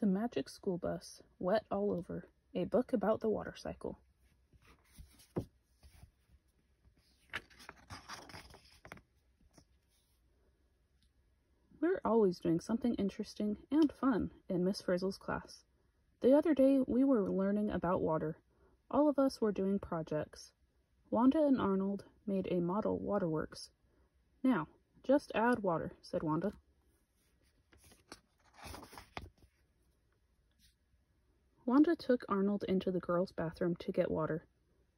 The Magic School Bus, Wet All Over, a book about the water cycle. We're always doing something interesting and fun in Miss Frizzle's class. The other day we were learning about water. All of us were doing projects. Wanda and Arnold made a model waterworks. Now, just add water, said Wanda. Wanda took Arnold into the girls' bathroom to get water.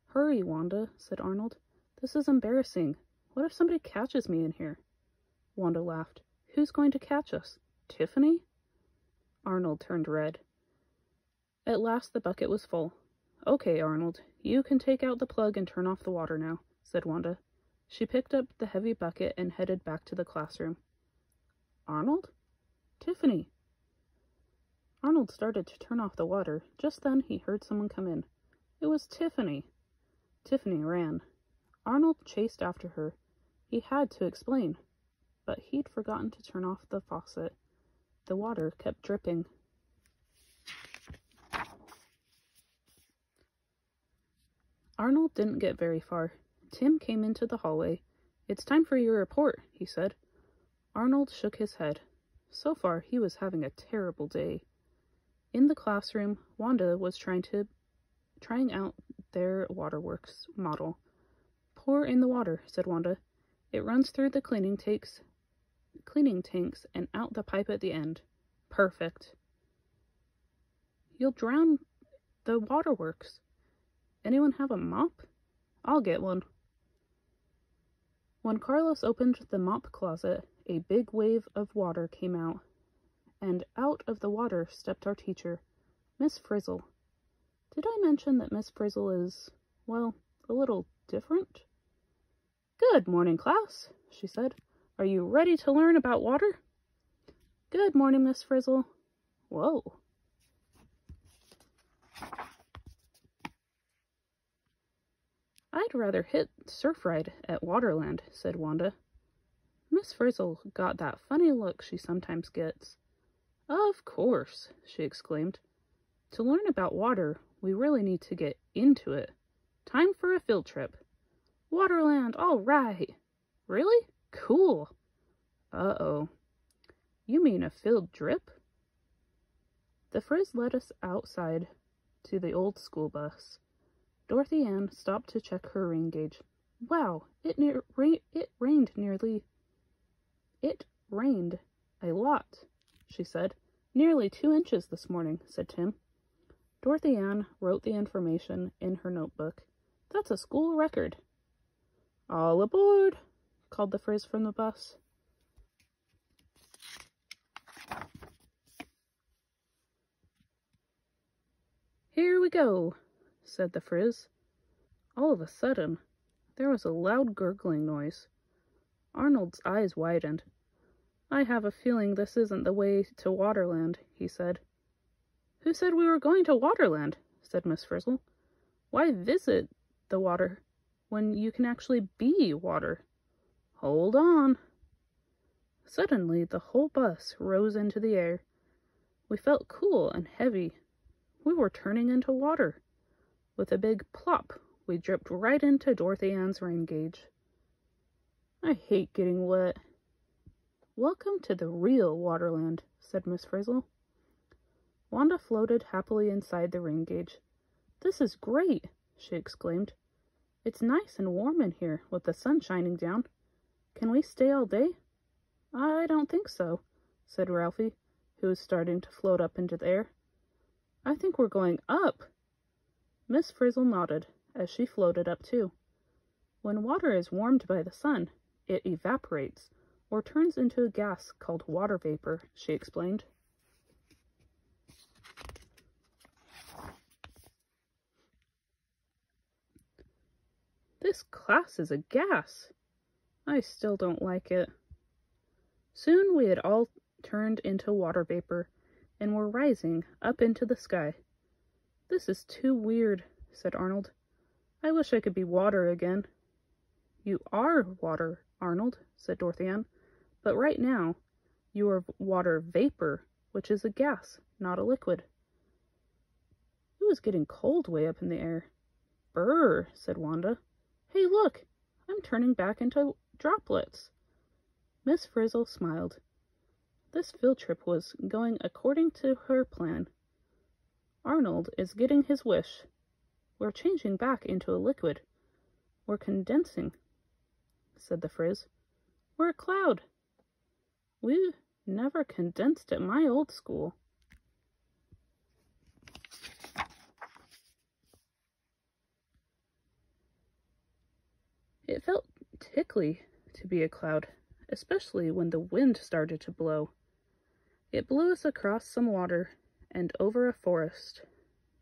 Hurry, Wanda, said Arnold. This is embarrassing. What if somebody catches me in here? Wanda laughed. Who's going to catch us? Tiffany? Arnold turned red. At last the bucket was full. Okay, Arnold, you can take out the plug and turn off the water now, said Wanda. She picked up the heavy bucket and headed back to the classroom. Arnold? Tiffany? Arnold started to turn off the water. Just then he heard someone come in. It was Tiffany. Tiffany ran. Arnold chased after her. He had to explain, but he'd forgotten to turn off the faucet. The water kept dripping. Arnold didn't get very far. Tim came into the hallway. It's time for your report, he said. Arnold shook his head. So far, he was having a terrible day. In the classroom, Wanda was trying out their waterworks model. Pour in the water, said Wanda. It runs through the cleaning tanks and out the pipe at the end. Perfect. You'll drown the waterworks. Anyone have a mop? I'll get one. When Carlos opened the mop closet, a big wave of water came out, and out of the water stepped our teacher, Miss Frizzle. Did I mention that Miss Frizzle is, well, a little different? Good morning, class, she said. Are you ready to learn about water? Good morning, Miss Frizzle. Whoa. I'd rather hit surf ride at Waterland, said Wanda. Miss Frizzle got that funny look she sometimes gets. Of course, she exclaimed. To learn about water, we really need to get into it. Time for a field trip. Waterland, all right. Really? Cool. Uh-oh. You mean a field trip? The Frizz led us outside to the old school bus. Dorothy Ann stopped to check her rain gauge. Wow, it rained a lot, she said. Nearly 2 inches this morning, said Tim. Dorothy Ann wrote the information in her notebook. That's a school record. All aboard, called the Frizz from the bus. Here we go, said the Frizz. All of a sudden, there was a loud gurgling noise. Arnold's eyes widened. I have a feeling this isn't the way to Waterland, he said. Who said we were going to Waterland? Said Miss Frizzle. Why visit the water when you can actually be water? Hold on. Suddenly, the whole bus rose into the air. We felt cool and heavy. We were turning into water. With a big plop, we dripped right into Dorothy Ann's rain gauge. I hate getting wet. Welcome to the real Waterland, said Miss Frizzle. Wanda floated happily inside the rain gauge. This is great, she exclaimed. It's nice and warm in here with the sun shining down. Can we stay all day? I don't think so, said Ralphie, who was starting to float up into the air. I think we're going up. Miss Frizzle nodded as she floated up too. When water is warmed by the sun, it evaporates or turns into a gas called water vapor, she explained. This class is a gas. I still don't like it. Soon we had all turned into water vapor and were rising up into the sky. This is too weird, said Arnold. I wish I could be water again. You are water, Arnold, said Dorothy Ann. But right now, you are water vapor. which is a gas, not a liquid. It was getting cold way up in the air. Brr, said Wanda. Hey, look! I'm turning back into droplets. Miss Frizzle smiled. This field trip was going according to her plan. Arnold is getting his wish. We're changing back into a liquid. We're condensing, said the Frizz. We're a cloud. We never condensed at my old school. It felt tickly to be a cloud, especially when the wind started to blow. It blew us across some water and over a forest.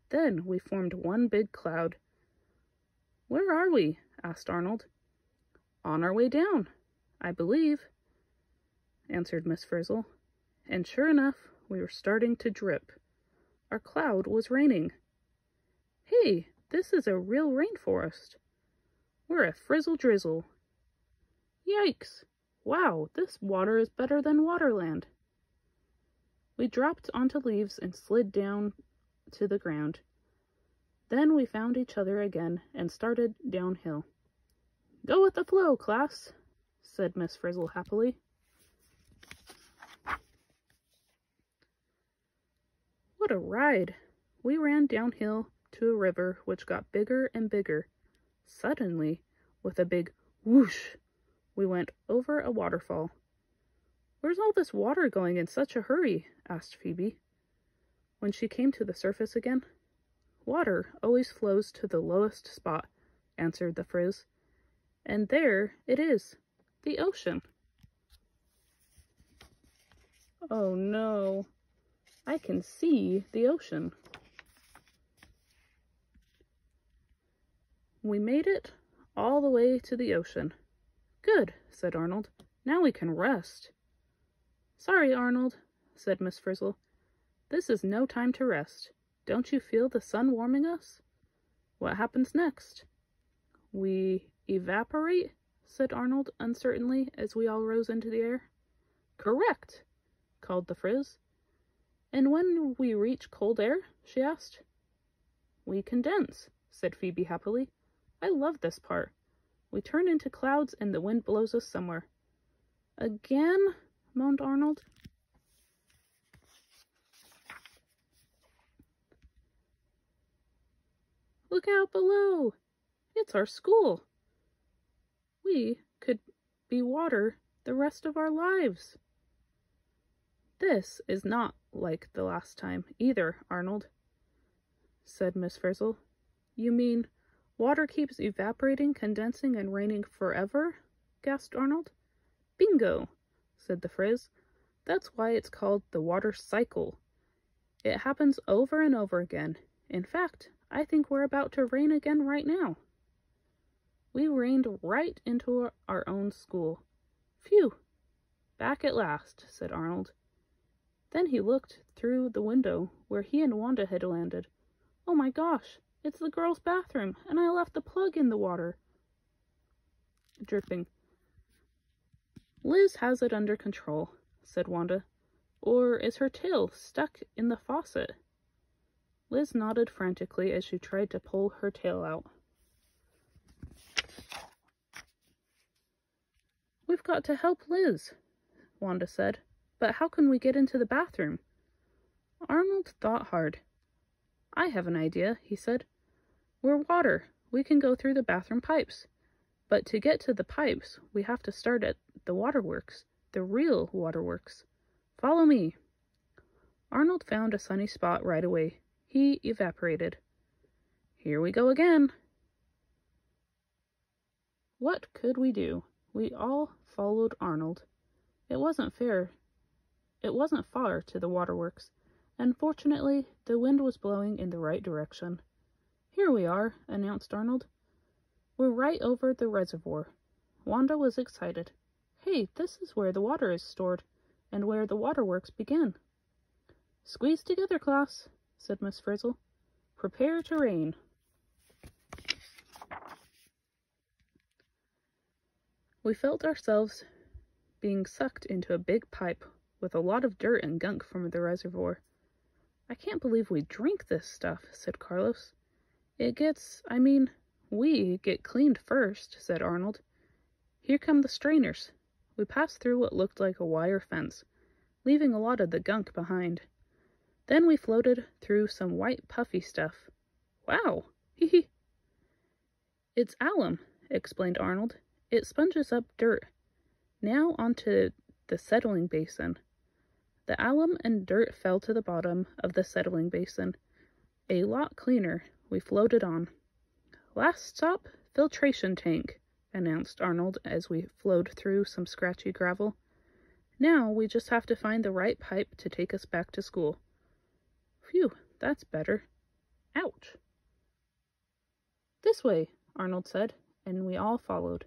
Then we formed one big cloud. Where are we? Asked Arnold. On our way down, I believe, answered Miss Frizzle. And sure enough, we were starting to drip. Our cloud was raining. Hey, this is a real rainforest. We're a frizzle drizzle. Yikes! Wow, this water is better than Waterland. We dropped onto leaves and slid down to the ground. Then we found each other again and started downhill. Go with the flow, class, said Miss Frizzle happily. What a ride! We ran downhill to a river which got bigger and bigger. Suddenly, with a big whoosh, we went over a waterfall. Where's all this water going in such a hurry? Asked Phoebe. When she came to the surface again. Water always flows to the lowest spot, answered the Frizz. And there it is, the ocean. Oh no, I can see the ocean. We made it all the way to the ocean. Good, said Arnold. Now we can rest. Sorry, Arnold, said Miss Frizzle. This is no time to rest. Don't you feel the sun warming us? What happens next? We evaporate, said Arnold uncertainly as we all rose into the air. Correct, called the Frizz. And when we reach cold air? She asked. We condense, said Phoebe happily. I love this part. We turn into clouds and the wind blows us somewhere. Again? Moaned Arnold. Look out below! It's our school! We could be water the rest of our lives. This is not like the last time either, Arnold, said Miss Frizzle. You mean water keeps evaporating, condensing, and raining forever? Gasped Arnold. Bingo, said the Frizz. That's why it's called the water cycle. It happens over and over again. In fact, I think we're about to rain again right now. We rained right into our own school. Phew! Back at last, said Arnold. Then he looked through the window where he and Wanda had landed. Oh my gosh, it's the girls' bathroom, and I left the plug in the water. Dripping. Liz has it under control, said Wanda. Or is her tail stuck in the faucet? Liz nodded frantically as she tried to pull her tail out. We've got to help Liz, Wanda said. But how can we get into the bathroom? Arnold thought hard. I have an idea, he said. We're water. We can go through the bathroom pipes. But to get to the pipes, we have to start at the waterworks, the real waterworks. Follow me. Arnold found a sunny spot right away. He evaporated. Here we go again. What could we do? We all followed Arnold. It wasn't far to the waterworks, and fortunately, the wind was blowing in the right direction. Here we are, announced Arnold. We're right over the reservoir. Wanda was excited. Hey, this is where the water is stored, and where the waterworks begin. Squeeze together, class, said Miss Frizzle. Prepare to rain. We felt ourselves being sucked into a big pipe. with a lot of dirt and gunk from the reservoir. I can't believe we drink this stuff, said Carlos. We get cleaned first, said Arnold. Here come the strainers. We passed through what looked like a wire fence, leaving a lot of the gunk behind. Then we floated through some white puffy stuff. Wow! Hee hee! It's alum, explained Arnold. It sponges up dirt. Now onto the settling basin. The alum and dirt fell to the bottom of the settling basin. A lot cleaner. We floated on. Last stop, filtration tank, announced Arnold as we flowed through some scratchy gravel. Now we just have to find the right pipe to take us back to school. Phew, that's better. Ouch. This way, Arnold said, and we all followed.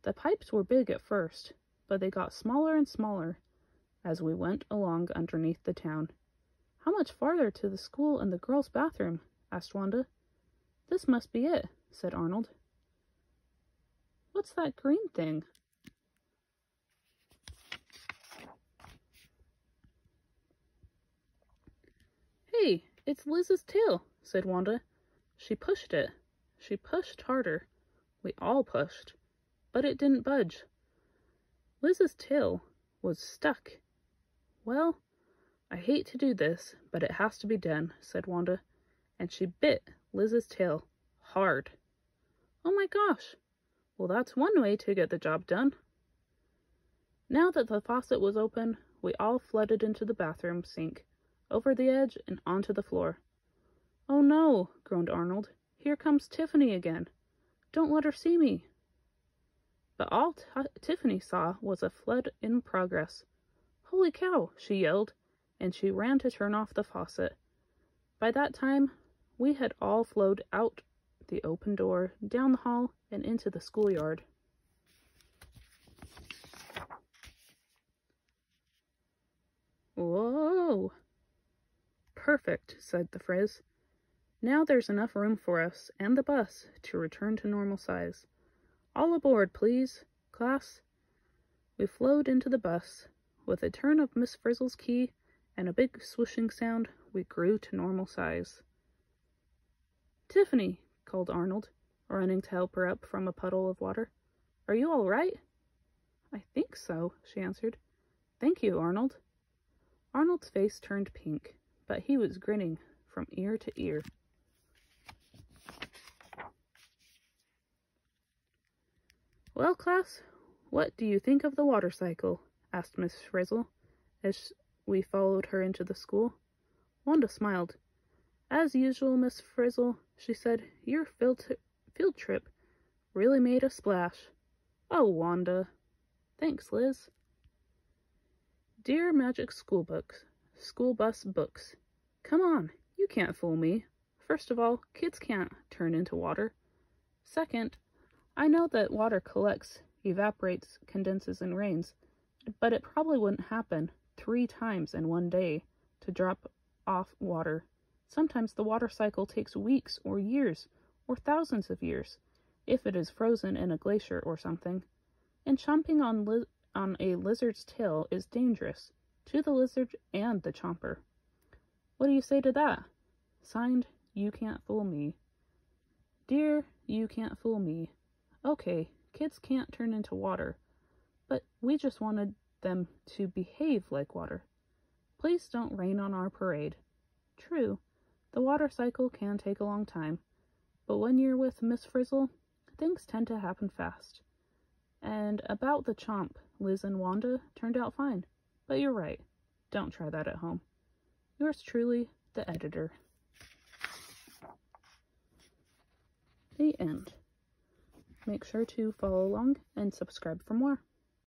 The pipes were big at first, but they got smaller and smaller as we went along underneath the town. How much farther to the school and the girls' bathroom? Asked Wanda. This must be it, said Arnold. What's that green thing? Hey, it's Liz's tail, said Wanda. She pushed it. She pushed harder. We all pushed, but it didn't budge. Liz's tail was stuck. Well, I hate to do this, but it has to be done, said Wanda, and she bit Liz's tail hard. Oh my gosh! Well, that's one way to get the job done. Now that the faucet was open, we all flooded into the bathroom sink, over the edge and onto the floor. Oh no, groaned Arnold. Here comes Tiffany again. Don't let her see me. But all Tiffany saw was a flood in progress. Holy cow, she yelled, and she ran to turn off the faucet. By that time, we had all flowed out the open door, down the hall, and into the schoolyard. Whoa! Perfect, said the Frizz. Now there's enough room for us and the bus to return to normal size. All aboard, please, class. We flowed into the bus. With a turn of Miss Frizzle's key and a big swooshing sound, we grew to normal size. Tiffany, called Arnold, running to help her up from a puddle of water. Are you all right? I think so, she answered. Thank you, Arnold. Arnold's face turned pink, but he was grinning from ear to ear. Well, class, what do you think of the water cycle? Asked Miss Frizzle, as we followed her into the school. Wanda smiled. As usual, Miss Frizzle, she said, your field trip really made a splash. Oh, Wanda. Thanks, Liz. Dear Magic School Bus Books. Come on, you can't fool me. First of all, kids can't turn into water. Second, I know that water collects, evaporates, condenses, and rains, but it probably wouldn't happen 3 times in one day to drop off water. Sometimes the water cycle takes weeks or years or thousands of years, if it is frozen in a glacier or something. And chomping on a lizard's tail is dangerous to the lizard and the chomper. What do you say to that? Signed, You Can't Fool Me. Dear You Can't Fool Me. Okay, kids can't turn into water, but we just wanted them to behave like water. Please don't rain on our parade. True, the water cycle can take a long time, but when you're with Miss Frizzle, things tend to happen fast. And about the chomp, Liz and Wanda turned out fine, but you're right. Don't try that at home. Yours truly, the editor. The end. Make sure to follow along and subscribe for more.